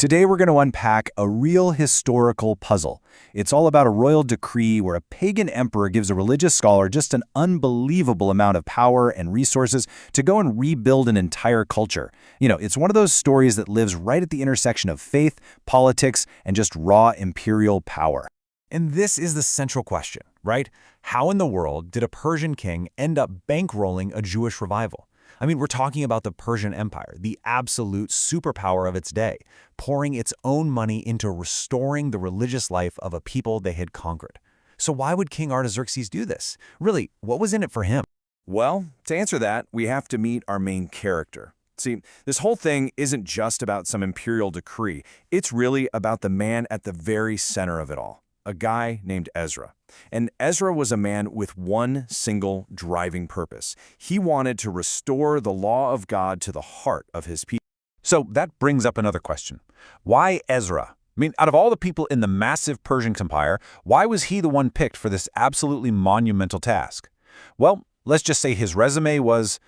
Today we're going to unpack a real historical puzzle. It's all about a royal decree where a pagan emperor gives a religious scholar just an unbelievable amount of power and resources to go and rebuild an entire culture. It's one of those stories that lives right at the intersection of faith, politics, and just raw imperial power. And this is the central question, right? How in the world did a Persian king end up bankrolling a Jewish revival? We're talking about the Persian Empire, the absolute superpower of its day, pouring its own money into restoring the religious life of a people they had conquered. So why would King Artaxerxes do this? Really, what was in it for him? Well, to answer that, we have to meet our main character. See, this whole thing isn't just about some imperial decree. It's really about the man at the very center of it all, a guy named Ezra. And Ezra was a man with one single driving purpose. He wanted to restore the law of God to the heart of his people. So that brings up another question. Why Ezra? Out of all the people in the massive Persian Empire, why was he the one picked for this absolutely monumental task? Well, let's just say his resume was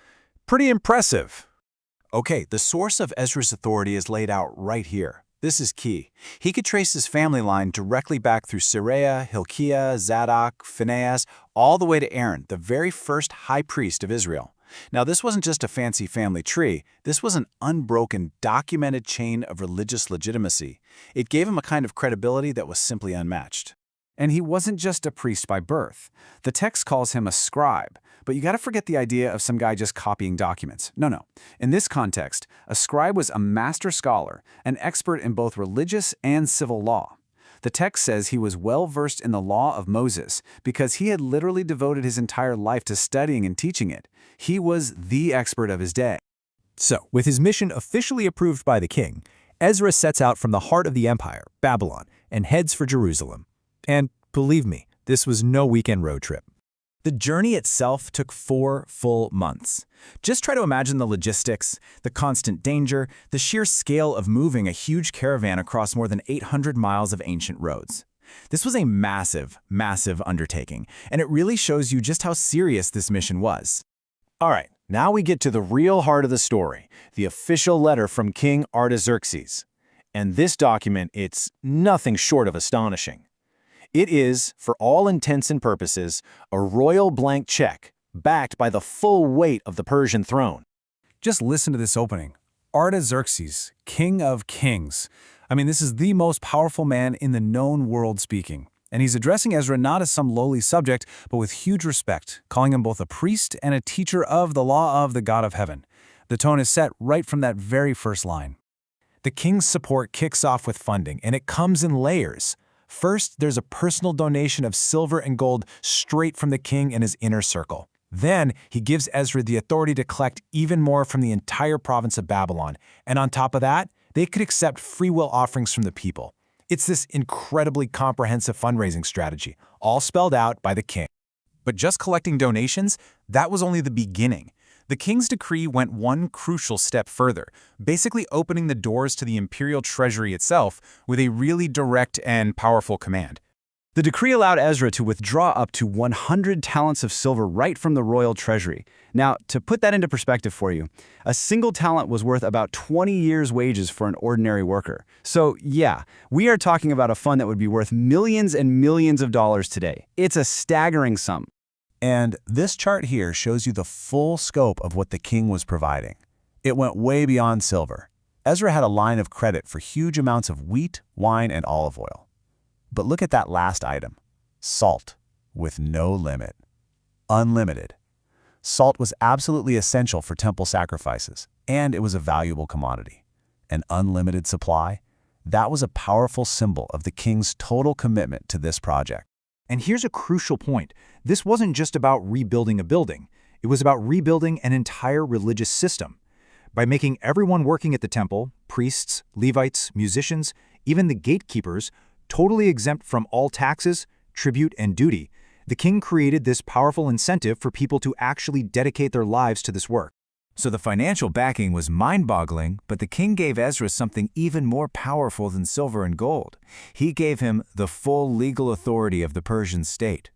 pretty impressive. Okay, the source of Ezra's authority is laid out right here. This is key. He could trace his family line directly back through Sariah, Hilkiah, Zadok, Phinehas, all the way to Aaron, the very first high priest of Israel. Now, this wasn't just a fancy family tree. This was an unbroken, documented chain of religious legitimacy. It gave him a kind of credibility that was simply unmatched. And he wasn't just a priest by birth. The text calls him a scribe, but you gotta forget the idea of some guy just copying documents. No. In this context, a scribe was a master scholar, an expert in both religious and civil law. The text says he was well-versed in the law of Moses because he had literally devoted his entire life to studying and teaching it. He was the expert of his day. So, with his mission officially approved by the king, Ezra sets out from the heart of the empire, Babylon, and heads for Jerusalem. And believe me, this was no weekend road trip. The journey itself took 4 full months. Just try to imagine the logistics, the constant danger, the sheer scale of moving a huge caravan across more than 800 miles of ancient roads. This was a massive, massive undertaking, and it really shows you just how serious this mission was. All right, now we get to the real heart of the story, the official letter from King Artaxerxes. And this document, it's nothing short of astonishing. It is, for all intents and purposes, a royal blank check, backed by the full weight of the Persian throne. Just listen to this opening. Artaxerxes, king of kings. This is the most powerful man in the known world speaking. And he's addressing Ezra not as some lowly subject, but with huge respect, calling him both a priest and a teacher of the law of the God of heaven. The tone is set right from that very first line. The king's support kicks off with funding, and it comes in layers. First, there's a personal donation of silver and gold straight from the king and his inner circle. Then, he gives Ezra the authority to collect even more from the entire province of Babylon. And on top of that, they could accept free will offerings from the people. It's this incredibly comprehensive fundraising strategy, all spelled out by the king. But just collecting donations, that was only the beginning. The king's decree went one crucial step further, basically opening the doors to the imperial treasury itself with a really direct and powerful command. The decree allowed Ezra to withdraw up to 100 talents of silver right from the royal treasury. Now, to put that into perspective for you, a single talent was worth about 20 years' wages for an ordinary worker. So yeah, we are talking about a fund that would be worth millions and millions of dollars today. It's a staggering sum. And this chart here shows you the full scope of what the king was providing. It went way beyond silver. Ezra had a line of credit for huge amounts of wheat, wine, and olive oil. But look at that last item, salt, with no limit. Unlimited. Salt was absolutely essential for temple sacrifices, and it was a valuable commodity. An unlimited supply? That was a powerful symbol of the king's total commitment to this project. And here's a crucial point. This wasn't just about rebuilding a building. It was about rebuilding an entire religious system. By making everyone working at the temple, priests, Levites, musicians, even the gatekeepers, totally exempt from all taxes, tribute, and duty, the king created this powerful incentive for people to actually dedicate their lives to this work. So the financial backing was mind-boggling, but the king gave Ezra something even more powerful than silver and gold. He gave him the full legal authority of the Persian state.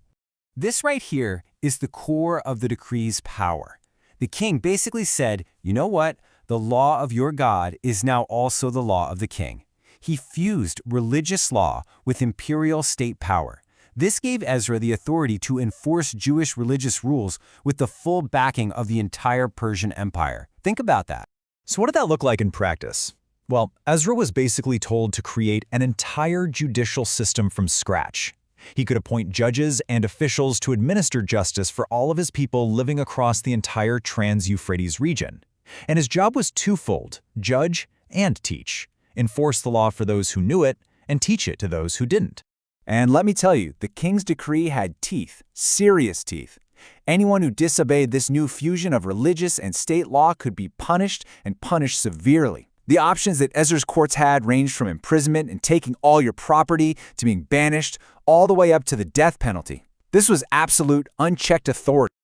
This right here is the core of the decree's power. The king basically said, you know what? The law of your God is now also the law of the king. He fused religious law with imperial state power. This gave Ezra the authority to enforce Jewish religious rules with the full backing of the entire Persian Empire. Think about that. So what did that look like in practice? Well, Ezra was basically told to create an entire judicial system from scratch. He could appoint judges and officials to administer justice for all of his people living across the entire Trans-Euphrates region. And his job was twofold: judge and teach. Enforce the law for those who knew it, and teach it to those who didn't. And let me tell you, the king's decree had teeth, serious teeth. Anyone who disobeyed this new fusion of religious and state law could be punished, and punished severely. The options that Ezra's courts had ranged from imprisonment and taking all your property to being banished, all the way up to the death penalty. This was absolute, unchecked authority.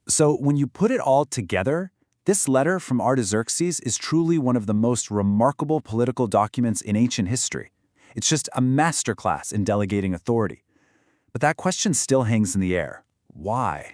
So when you put it all together, this letter from Artaxerxes is truly one of the most remarkable political documents in ancient history. It's just a masterclass in delegating authority. But that question still hangs in the air. Why?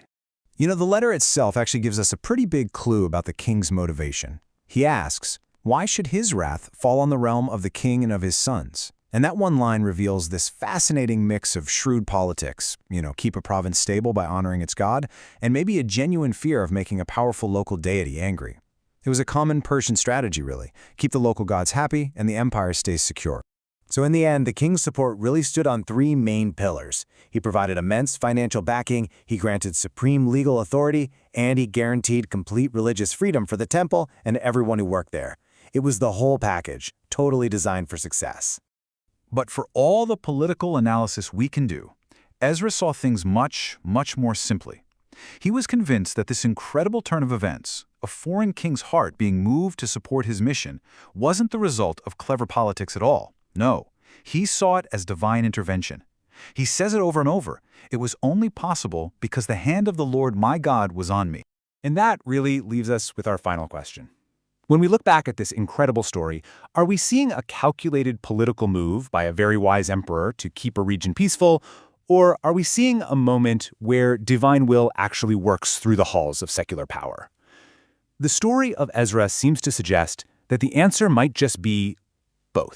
You know, the letter itself actually gives us a pretty big clue about the king's motivation. He asks, why should his wrath fall on the realm of the king and of his sons? And that one line reveals this fascinating mix of shrewd politics, keep a province stable by honoring its god, and maybe a genuine fear of making a powerful local deity angry. It was a common Persian strategy, really. Keep the local gods happy, and the empire stays secure. So in the end, the king's support really stood on three main pillars. He provided immense financial backing, he granted supreme legal authority, and he guaranteed complete religious freedom for the temple and everyone who worked there. It was the whole package, totally designed for success. But for all the political analysis we can do, Ezra saw things much, much more simply. He was convinced that this incredible turn of events, a foreign king's heart being moved to support his mission, wasn't the result of clever politics at all. No, he saw it as divine intervention. He says it over and over. It was only possible because the hand of the Lord my God was on me. And that really leaves us with our final question. When we look back at this incredible story, are we seeing a calculated political move by a very wise emperor to keep a region peaceful, or are we seeing a moment where divine will actually works through the halls of secular power? The story of Ezra seems to suggest that the answer might just be both.